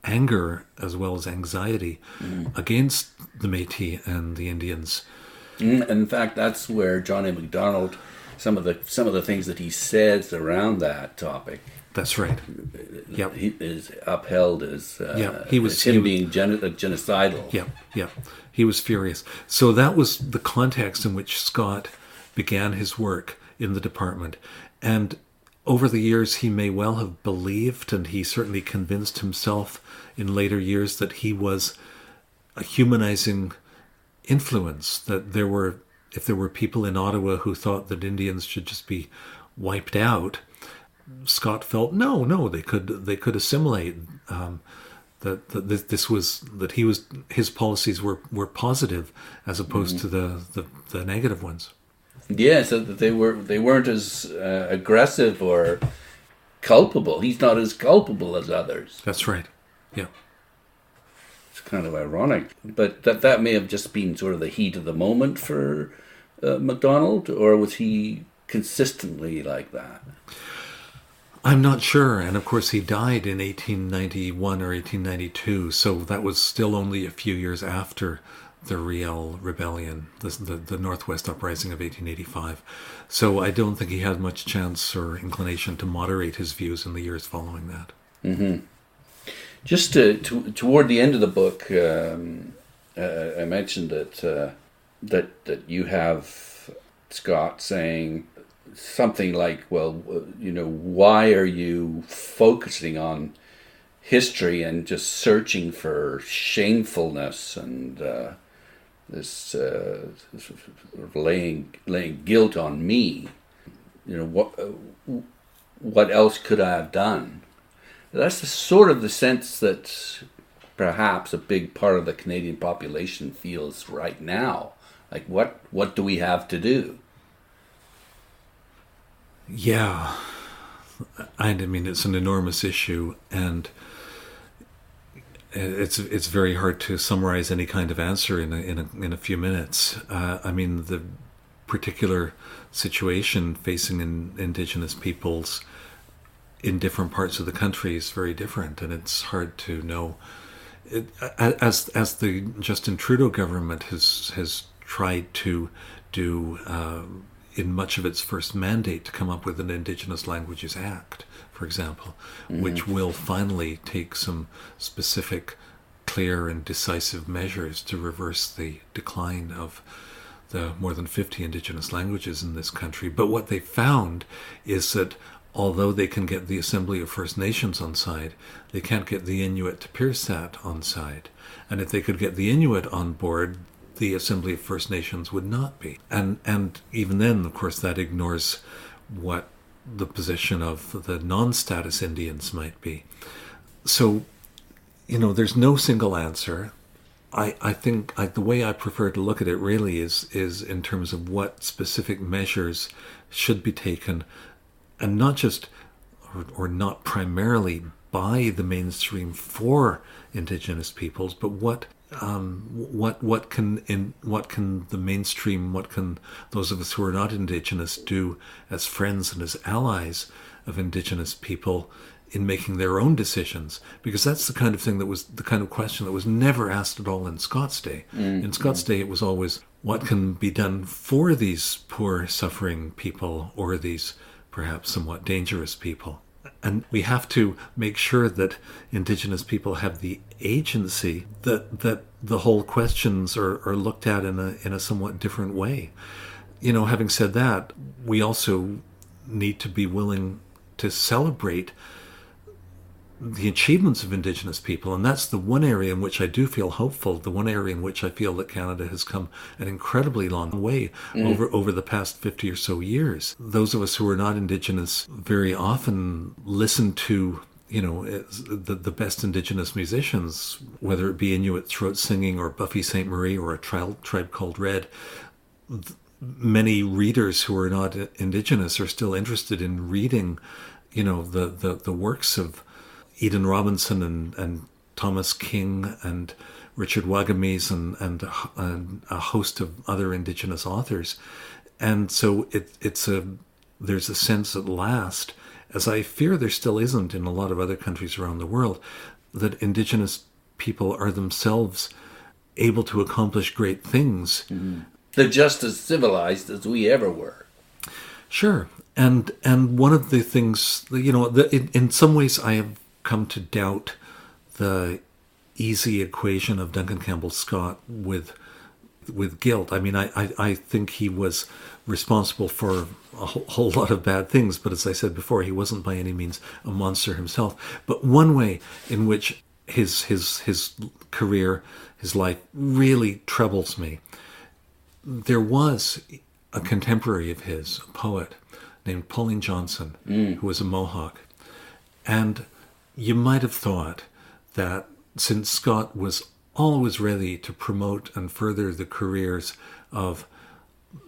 anger as well as anxiety against the Métis and the Indians. In fact, that's where Johnny McDonald, some of the things that he says around that topic. That's right. Yep. He is upheld as being genocidal. Yeah. He was furious. So that was the context in which Scott began his work in the department. And over the years, he may well have believed, and he certainly convinced himself in later years, that he was a humanizing influence, that if there were people in Ottawa who thought that Indians should just be wiped out, Scott felt no, they could assimilate. His policies were positive as opposed to the negative ones. Yeah, so that they weren't as aggressive or culpable. He's not as culpable as others. That's right. Yeah. It's kind of ironic, but that may have just been sort of the heat of the moment for McDonald, or was he consistently like that? I'm not sure, and of course he died in 1891 or 1892, so that was still only a few years after the Riel Rebellion, the Northwest Uprising of 1885. So I don't think he had much chance or inclination to moderate his views in the years following that. Mm-hmm. Just toward the end of the book, I mentioned that you have Scott saying something like, well, why are you focusing on history and just searching for shamefulness and this laying guilt on me? What else could I have done? That's the sense that perhaps a big part of the Canadian population feels right now. Like, what do we have to do? Yeah, I mean, it's an enormous issue, and it's very hard to summarize any kind of answer in a few minutes. I mean, the particular situation facing Indigenous peoples in different parts of the country is very different, and it's hard to know. As the Justin Trudeau government has tried to do in much of its first mandate to come up with an Indigenous Languages Act, for example, which will finally take some specific, clear and decisive measures to reverse the decline of the more than 50 Indigenous languages in this country. But what they found is that although they can get the Assembly of First Nations on side, they can't get the Inuit to Pirsat on side. And if they could get the Inuit on board, the Assembly of First Nations would not be. And even then, of course, that ignores what the position of the non-status Indians might be. So, there's no single answer. I think the way I prefer to look at it really is in terms of what specific measures should be taken, and not just, or not primarily by the mainstream for Indigenous peoples, but what can the mainstream, what can those of us who are not Indigenous do as friends and as allies of Indigenous people in making their own decisions? Because that's the kind of thing the kind of question that was never asked at all in Scott's day. In Scott's day, it was always, what can be done for these poor, suffering people, or these perhaps somewhat dangerous people? And we have to make sure that Indigenous people have the agency, that the whole questions are looked at in a somewhat different way. Having said that, we also need to be willing to celebrate the achievements of Indigenous people, and that's the one area in which I do feel hopeful, the one area in which I feel that Canada has come an incredibly long way over the past 50 or so years. Those of us who are not Indigenous very often listen to the best Indigenous musicians, whether it be Inuit throat singing or Buffy St. Marie or a tribe called Red. Many readers who are not Indigenous are still interested in reading the works of Eden Robinson and Thomas King and Richard Wagamese and a host of other Indigenous authors. And so there's a sense at last, as I fear there still isn't in a lot of other countries around the world, that Indigenous people are themselves able to accomplish great things. Mm-hmm. They're just as civilized as we ever were. Sure. And one of the things, in some ways I have come to doubt the easy equation of Duncan Campbell Scott with guilt. I mean, I think he was responsible for a whole lot of bad things, but as I said before, he wasn't by any means a monster himself. But one way in which his career, his life really troubles me, there was a contemporary of his, a poet named Pauline Johnson, who was a Mohawk. And you might have thought that since Scott was always ready to promote and further the careers of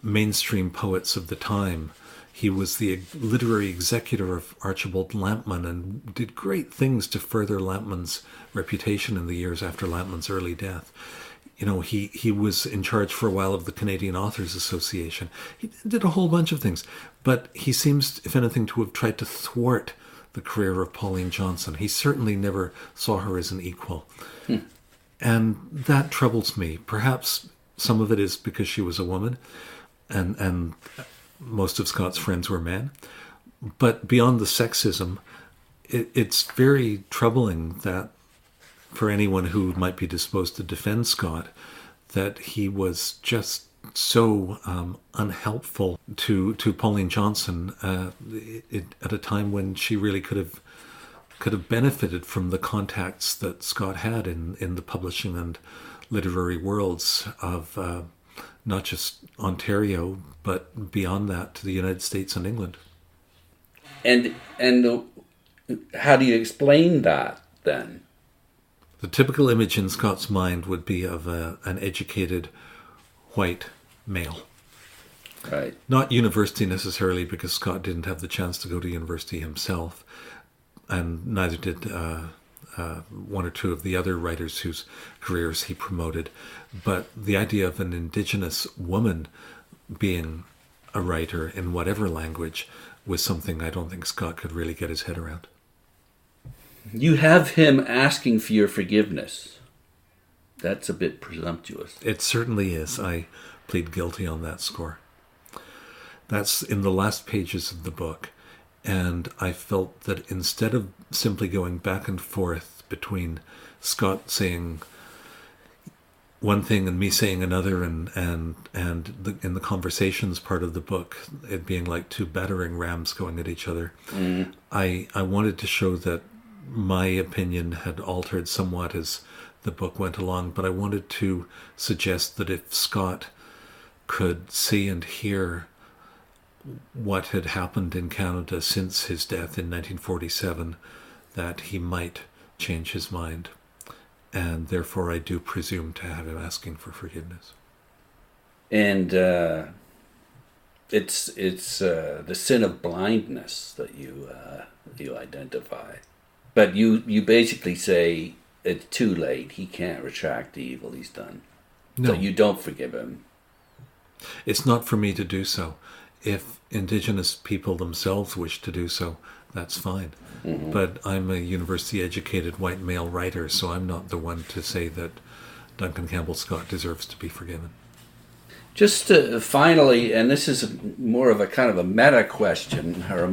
mainstream poets of the time, he was the literary executor of Archibald Lampman and did great things to further Lampman's reputation in the years after Lampman's early death. He was in charge for a while of the Canadian Authors Association. He did a whole bunch of things, but he seems, if anything, to have tried to thwart the career of Pauline Johnson. He certainly never saw her as an equal. And that troubles me. Perhaps some of it is because she was a woman and most of Scott's friends were men. But beyond the sexism, it's very troubling that for anyone who might be disposed to defend Scott, that he was just so unhelpful to Pauline Johnson at a time when she really could have benefited from the contacts that Scott had in the publishing and literary worlds of not just Ontario, but beyond that to the United States and England. And how do you explain that then? The typical image in Scott's mind would be of an educated white male. Right. Not university necessarily, because Scott didn't have the chance to go to university himself, and neither did one or two of the other writers whose careers he promoted. But the idea of an Indigenous woman being a writer in whatever language was something I don't think Scott could really get his head around. You have him asking for your forgiveness. That's a bit presumptuous. It certainly is. I plead guilty on that score. That's in the last pages of the book. And I felt that instead of simply going back and forth between Scott saying one thing and me saying another, and in the conversations part of the book, it being like two battering rams going at each other, I wanted to show that my opinion had altered somewhat as the book went along, but I wanted to suggest that if Scott could see and hear what had happened in Canada since his death in 1947, that he might change his mind. And therefore I do presume to have him asking for forgiveness. And it's the sin of blindness that you identify. But you basically say it's too late. He can't retract the evil he's done. No. So you don't forgive him. It's not for me to do so. If Indigenous people themselves wish to do so, that's fine. Mm-hmm. But I'm a university-educated white male writer, so I'm not the one to say that Duncan Campbell Scott deserves to be forgiven. Just finally, and this is more of a kind of a meta question, or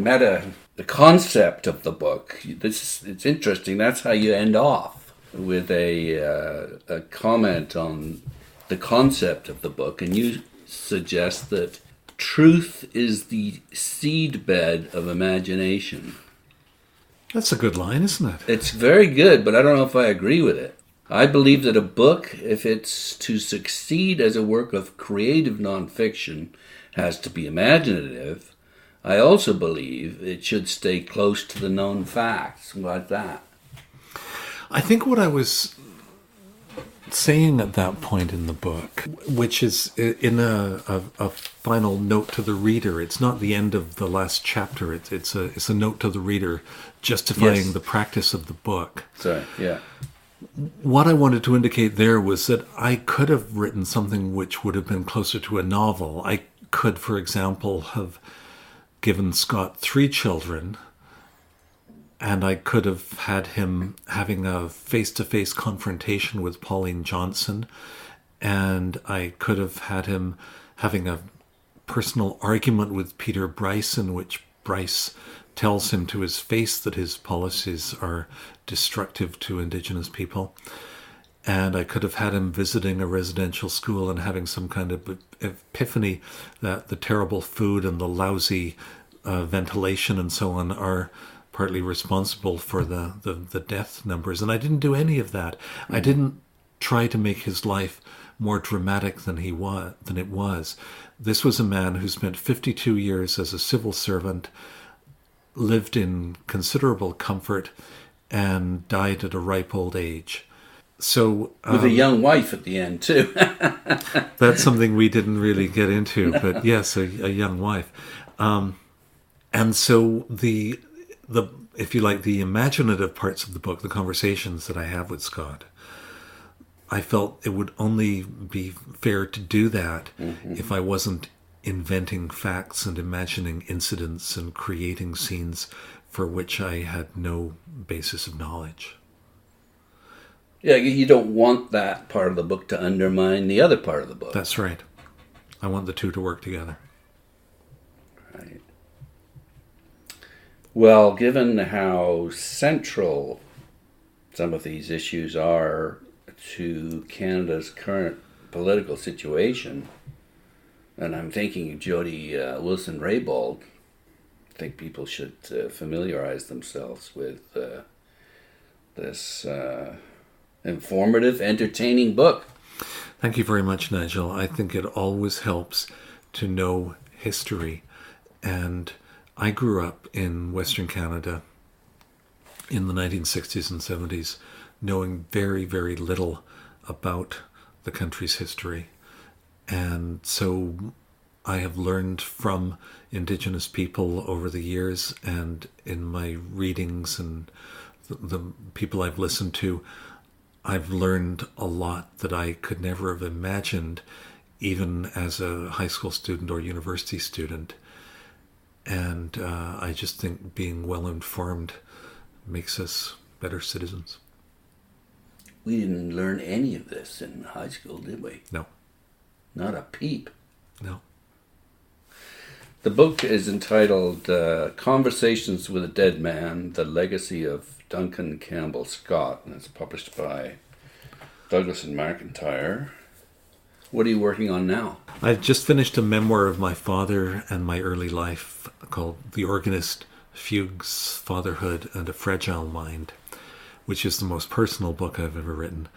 the concept of the book. It's interesting. That's how you end off, with a comment on the concept of the book, and you suggest that truth is the seedbed of imagination. That's a good line, isn't it? It's very good, but I don't know if I agree with it. I believe that a book, if it's to succeed as a work of creative nonfiction, has to be imaginative. I also believe it should stay close to the known facts, like that. I think what I was saying at that point in the book, which is in a final note to the reader, it's not the end of the last chapter, it's a note to the reader justifying the practice of the book. Sorry, yeah. What I wanted to indicate there was that I could have written something which would have been closer to a novel. I could, for example, have given Scott 3 children, and I could have had him having a face-to-face confrontation with Pauline Johnson, and I could have had him having a personal argument with Peter Bryce, in which Bryce tells him to his face that his policies are destructive to Indigenous people. And I could have had him visiting a residential school and having some kind of epiphany that the terrible food and the lousy ventilation and so on are partly responsible for the death numbers. And I didn't do any of that. I didn't try to make his life more dramatic than it was. This was a man who spent 52 years as a civil servant, lived in considerable comfort, and died at a ripe old age. So with a young wife at the end too. That's something we didn't really get into, but yes, a young wife. And so the if you like, the imaginative parts of the book, the conversations that I have with Scott, I felt it would only be fair to do that if I wasn't inventing facts and imagining incidents and creating scenes for which I had no basis of knowledge. Yeah, you don't want that part of the book to undermine the other part of the book. That's right. I want the two to work together. Right. Well, given how central some of these issues are to Canada's current political situation, And I'm thinking Jody Wilson-Raybould. I think people should familiarize themselves with this informative, entertaining book. Thank you very much, Nigel. I think it always helps to know history. And I grew up in Western Canada in the 1960s and 70s, knowing very, very little about the country's history. And so I have learned from Indigenous people over the years, and in my readings and the people I've listened to, I've learned a lot that I could never have imagined, even as a high school student or university student. And I just think being well informed makes us better citizens. We didn't learn any of this in high school, did we? No. Not a peep. No. The book is entitled Conversations with a Dead Man, The Legacy of Duncan Campbell Scott, and it's published by Douglas and McIntyre. What are you working on now? I've just finished a memoir of my father and my early life called The Organist, Fugues, Fatherhood, and a Fragile Mind, which is the most personal book I've ever written.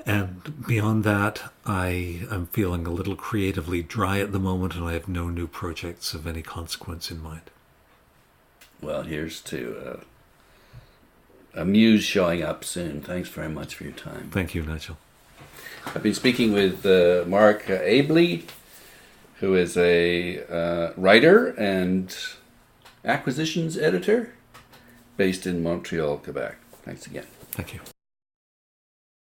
And beyond that, I am feeling a little creatively dry at the moment, and I have no new projects of any consequence in mind. Well, here's to a muse showing up soon. Thanks very much for your time. Thank you, Nigel. I've been speaking with Mark Abley, who is a writer and acquisitions editor based in Montreal, Quebec. Thanks again. Thank you.